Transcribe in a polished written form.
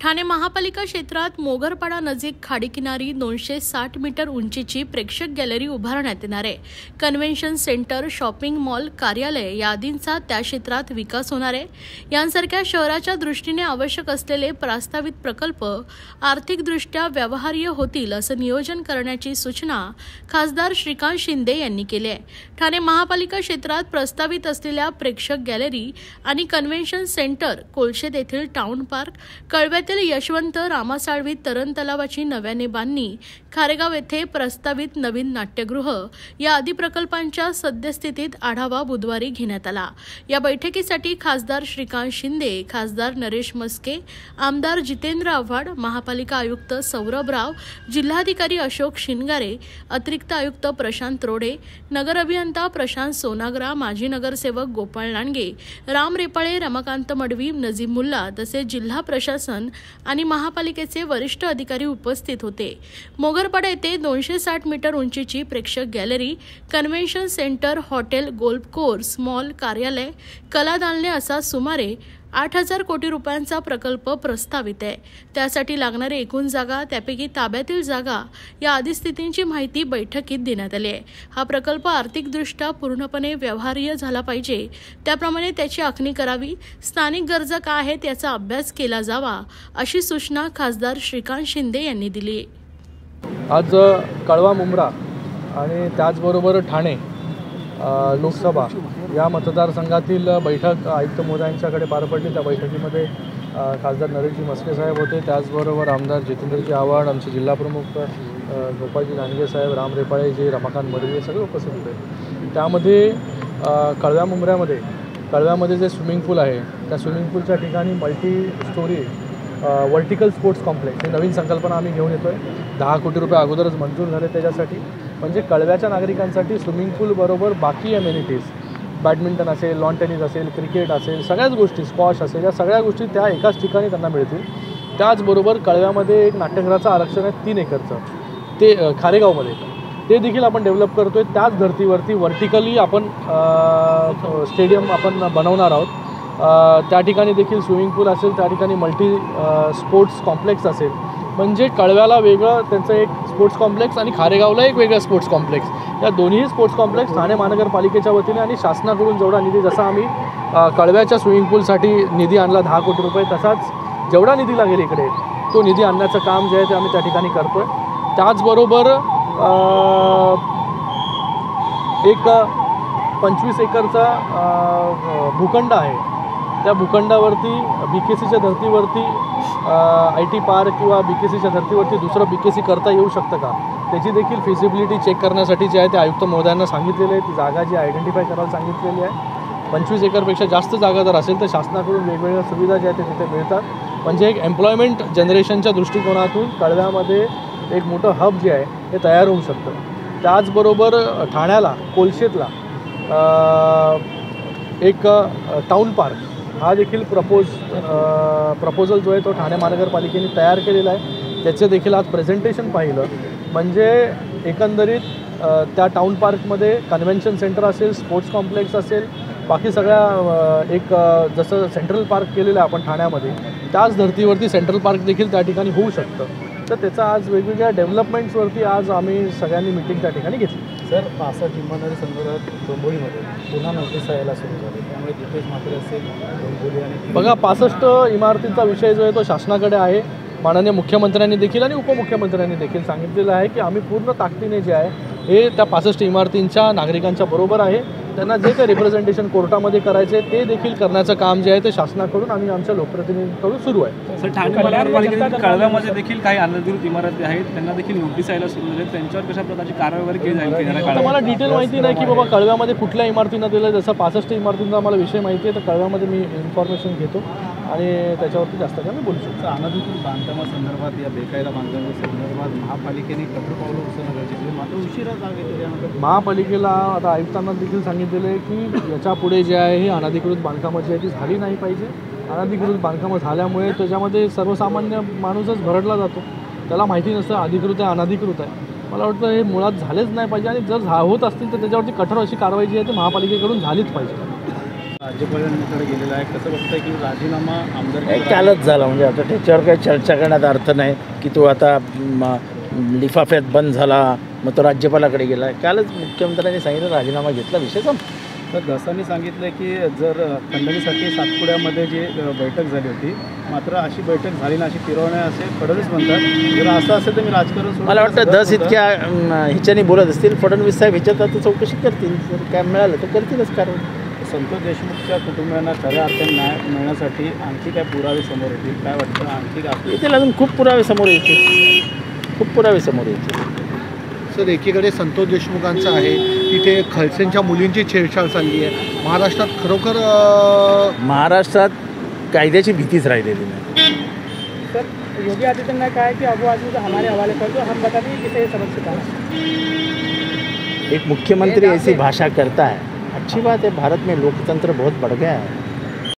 ठाणे महापालिका क्षेत्रात मोगरपाडा नजीक खाडीकिनारी 260 मीटर उंचीची प्रेक्षक गॅलरी उभारण्यात येणार आहे। कन्व्हेन्शन सेंटर, शॉपिंग मॉल, कार्यालय यादींचा त्या क्षेत्रात विकास होणार आहे। यांसारख्या शहराच्या दृष्टीने आवश्यक असलेले प्रस्तावित प्रकल्प आर्थिकदृष्ट्या व्यवहार्य होतील असं नियोजन करण्याची सूचना खासदार श्रीकांत शिंदे यांनी केली आहे। ठाणे महापालिका क्षेत्रात प्रस्तावित असलेल्या प्रेक्षक गॅलरी आणि कन्व्हेन्शन सेंटर, कोळशेत येथील टाउन पार्क, कळव्यातील यशवंत रामासाळवी तरण तलावाची नव्याने बांधणी, खारेगाव येथे प्रस्तावित नवीन नाट्यगृह या आदी प्रकल्पांच्या सद्यस्थितीत आढावा बुधवारी घेण्यात आला। या बैठकीसाठी खासदार श्रीकांत शिंदे, खासदार नरेश मस्के, आमदार जितेंद्र आव्हाड, महापालिका आयुक्त सौरभ राव, जिल्हाधिकारी अशोक शिनगारे, अतिरिक्त आयुक्त प्रशांत रोडे, नगर अभियंता प्रशांत सोनाग्रा, माजी नगरसेवक गोपाळ लांडगे, राम रेपाळे, रमाकांत मडवी, नजीम मुल्ला तसेच जिल्हा प्रशासन आणि महापालिकेचे वरिष्ठ अधिकारी उपस्थित होते। मोगरपाडा येथे 260 मीटर उंचीची प्रेक्षक gallery, convention centre, hotel, golf course, mall, कार्यालय, कला दालने असा सुमारे 8,000 कोटी रुपयांचा प्रकल्प प्रस्तावित आहे। त्यासाठी लागणारी एकूण जागा, त्यापैकी ताब्यातील जागा या आदी स्थितींची माहिती बैठकीत देण्यात आली आहे। हा प्रकल्प आर्थिकदृष्ट्या पूर्णपणे व्यवहार्य झाला पाहिजे, त्याप्रमाणे त्याची आखणी करावी, स्थानिक गरजा काय आहेत याचा अभ्यास केला जावा, अशी सूचना खासदार श्रीकांत शिंदे यांनी दिली। आज कळवा, मुंब्रा आणि त्याचबरोबर ठाणे लोकसभा या मतदारसंघातील बैठक आयुक्त महोदयांच्याकडे पार पडली। त्या बैठकीमध्ये खासदार नरेशजी मस्के साहेब होते, त्याचबरोबर आमदार जितेंद्रजी आव्हाड, आमचे जिल्हाप्रमुख गोपाळजी लांडगे साहेब, राम रेपाळेजी, रमाकांत मडवी सगळे उपस्थित होते। त्यामध्ये कळव्यामध्ये जे स्विमिंग पूल आहे त्या स्विमिंग पूलच्या ठिकाणी multi storey vertical sports complex ही नवीन संकल्पना आम्ही घेऊन येतो आहे। 10 कोटी रुपये अगोदरच मंजूर झाले त्याच्यासाठी, म्हणजे कळव्याच्या नागरिकांसाठी स्विमिंग पूल बरोबर बाकी अमेनिटीज, बॅडमिंटन असेल, लॉन टेनिस असेल, क्रिकेट असेल, सगळ्याच गोष्टी, स्क्वॉश असेल, या सगळ्या गोष्टी त्या एकाच ठिकाणी त्यांना मिळतील। त्याचबरोबर कळव्यामध्ये एक नाट्यगृहाचं आरक्षण आहे 3 एकरचं, ते खारेगावमध्ये, ते देखील आपण डेव्हलप करतो आहे। त्याच धर्तीवरती व्हर्टिकली आपण स्टेडियम आपण बनवणार आहोत। त्या ठिकाणी देखील स्विमिंग पूल असेल, त्या ठिकाणी मल्टी स्पोर्ट्स कॉम्प्लेक्स असेल, म्हणजे कळव्याला वेगळं त्यांचं एक स्पोर्ट्स कॉम्प्लेक्स आणि खारेगावला एक वेगळं स्पोर्ट्स कॉम्प्लेक्स, या दोन्ही स्पोर्ट्स कॉम्प्लेक्स ठाणे महानगरपालिकेच्या वतीने आणि शासनाकडून जेवढा निधी, जसा आम्ही कळव्याच्या स्विमिंग पूलसाठी निधी आणला 10 कोटी रुपये, तसाच जेवढा निधी लागेल इकडे तो निधी आणण्याचं काम जे आहे ते आम्ही त्या ठिकाणी करतो आहे। त्याचबरोबर एक 25 एकरचा भूखंड आहे, त्या भूखंडावरती BKCच्या धर्तीवरती IT पार्क किंवा BKCच्या धर्तीवरती दुसरं BKC करता येऊ शकतं का, त्याची देखील फिजिबिलिटी चेक करण्यासाठी जे आहे ते आयुक्त महोदयांना सांगितलेलं आहे। ती जागा जी आयडेंटिफाय करायला सांगितलेली आहे। 25 एकरपेक्षा जास्त जागा जर असेल तर शासनाकडून वेगवेगळ्या सुविधा ज्या आहेत ते तिथे मिळतात, म्हणजे एक एम्प्लॉयमेंट जनरेशनच्या दृष्टिकोनातून कळव्यामध्ये एक मोठं हब जे आहे हे तयार होऊ शकतं। त्याचबरोबर ठाण्याला, कोळशेतला एक टाउन पार्क हा देखील प्रपोजल जो आहे तो ठाणे महानगरपालिकेने तयार केलेला आहे। त्याचं देखील आज प्रेझेंटेशन पाहिलं, म्हणजे एकंदरीत त्या टाउन पार्कमध्ये कन्व्हेन्शन सेंटर असेल, स्पोर्ट्स कॉम्प्लेक्स असेल, बाकी सगळ्या एक जसं सेंट्रल पार्क केलेलं आहे आपण ठाण्यामध्ये, त्याच धर्तीवरती सेंट्रल पार्क देखील त्या ठिकाणी होऊ शकतं। तर त्याचा आज वेगवेगळ्या डेव्हलपमेंट्सवरती आज आम्ही सगळ्यांनी मिटिंग त्या ठिकाणी घेतली। सर, 65 इमारती संदर्भात डोंबिवलीमध्ये पुन्हा नोटीस यायला सुरू झाली, त्यामुळे तिथेच मात्र असेल डोंबिवली आणि बघा 65 इमारतींचा विषय जो आहे तो शासनाकडे आहे। माननीय मुख्यमंत्र्यांनी देखील आणि उपमुख्यमंत्र्यांनी देखील सांगितलेलं आहे की आम्ही पूर्ण ताकदीने जे आहे हे त्या 65 इमारतींच्या नागरिकांच्या बरोबर आहे। त्यांना जे काही रिप्रेझेंटेशन कोर्टामध्ये करायचे ते देखील करण्याचं काम जे आहे ते शासनाकडून आणि आमच्या लोकप्रतिनिधींकडून सुरू आहे। सर, ठाणे महानगरपालिकेतील कळव्यामध्ये देखील काही अनधिकृत इमारती आहेत, त्यांना देखील नोटीस यायला सुरू झाली, त्यांच्यावर कशा प्रकारची कारवाई वगैरे केली जाईल? आता मला डिटेल माहिती नाही की बाबा कळव्यामध्ये कुठल्या इमारतींना दिलं, जसं 65 इमारतींचा मला विषय माहिती आहे, तर कळव्यामध्ये मी इन्फॉर्मेशन घेतो आणि त्याच्यावरती जास्त काय मी बोलू शकतो। अनधिकृत बांधकामासंदर्भात या बेकायदा बांधकामाच्या संदर्भात महापालिकेने कठोर पावलं उचलणं गरजेचं आहे, मात्र उशिरा सांगितलं त्यानंतर महापालिकेला आता आयुक्तांना देखील सांगितलेलं आहे की याच्यापुढे जे आहे ही अनधिकृत बांधकामं जी आहे ती झाली नाही पाहिजे। अनधिकृत बांधकामं झाल्यामुळे त्याच्यामध्ये सर्वसामान्य माणूसच भरडला जातो, त्याला माहिती नसतं अधिकृत आहे अनधिकृत आहे। मला वाटतं हे मुळात झालेच नाही पाहिजे आणि जर होत असतील तर त्याच्यावरती कठोर अशी कारवाई जी आहे ती महापालिकेकडून झालीच पाहिजे। राज्यपालांकडे गेलेला आहे, कसं बघताय की राजीनामा आमदार कालच झाला, म्हणजे आता त्याच्यावर काही चर्चा करण्यात अर्थ नाही की तो आता लिफाफ्यात बंद झाला मग तो राज्यपालाकडे गेला. कालच मुख्यमंत्र्यांनी सांगितलं राजीनामा घेतला, विषय संपला. तर दसांनी सांगितलं की जर खंडणीसाठी सातपुड्यामध्ये जी बैठक झाली होती, मात्र अशी बैठक झाली ना, अशी फिरवणे असे फडणवीस म्हणतात. जर असं असेल तर मी राजकारण सोडून मला वाटतं दस इतक्या ह्याच्याने बोलत असतील. फडणवीस साहेब ह्याच्यात आता चौकशी करतील, जर काय मिळालं तर करतीलच कारवाई. संतोष देशमुखच्या कुटुंबियांना खऱ्या अर्थाने न्याय मिळण्यासाठी आणखी काय पुरावे समोर येतील, काय वाटतं? आणखी काय येतील, अजून खूप पुरावे समोर येतील, खूप पुरावे समोर येतील. सर, एकीकडे संतोष देशमुखांचं आहे, तिथे खडसेंच्या मुलींची छेडछाड चालली आहे. महाराष्ट्रात खरोखर महाराष्ट्रात कायद्याची भीतीच राहिलेली नाही. सर, योगी आदित्यनाथ कहा है कि अबू आजमी को हमारे हवाले कर दो, हम बता दें किसे समझ सकता है. एक मुख्यमंत्री ऐसी भाषा करता है, अच्छी बात है. भारत में लोकतंत्र बहुत बढ़ गया है.